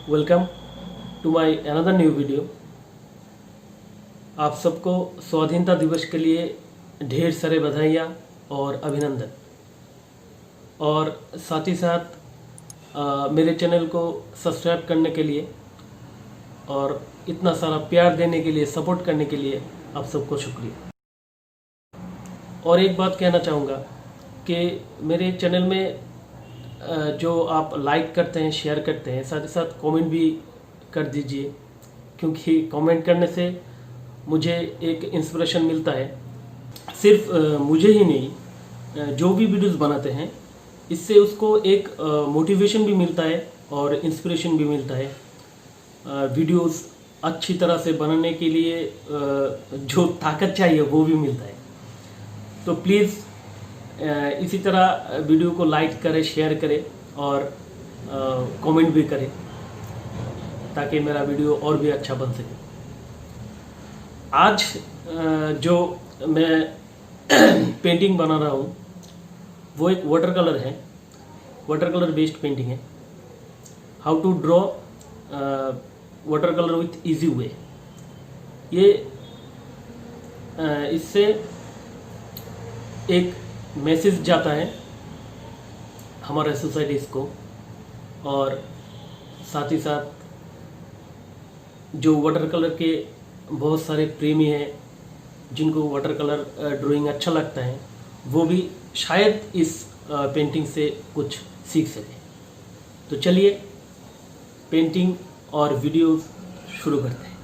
Welcome to my another new video. आप सबको स्वाधीनता दिवस के लिए ढेर सारे बधाइयाँ और अभिनंदन। और साथ ही साथ मेरे चैनल को सब्सक्राइब करने के लिए और इतना सारा प्यार देने के लिए, सपोर्ट करने के लिए आप सबको शुक्रिया। और एक बात कहना चाहूँगा कि मेरे चैनल में जो आप लाइक करते हैं, शेयर करते हैं, साथ ही साथ कमेंट भी कर दीजिए, क्योंकि कमेंट करने से मुझे एक इंस्पिरेशन मिलता है। सिर्फ मुझे ही नहीं, जो भी वीडियोस बनाते हैं इससे उसको एक मोटिवेशन भी मिलता है और इंस्पिरेशन भी मिलता है। वीडियोस अच्छी तरह से बनाने के लिए जो ताकत चाहिए वो भी मिलता है। तो प्लीज़ इसी तरह वीडियो को लाइक करें, शेयर करें और कमेंट भी करें, ताकि मेरा वीडियो और भी अच्छा बन सके। आज जो मैं पेंटिंग बना रहा हूँ वो एक वाटर कलर है, वाटर कलर बेस्ड पेंटिंग है। How to draw water colour with easy way. ये इससे एक मैसेज जाता है हमारे सोसाइटीज़ को, और साथ ही साथ जो वाटर कलर के बहुत सारे प्रेमी हैं जिनको वाटर कलर ड्राइंग अच्छा लगता है, वो भी शायद इस पेंटिंग से कुछ सीख सकें। तो चलिए पेंटिंग और वीडियो शुरू करते हैं।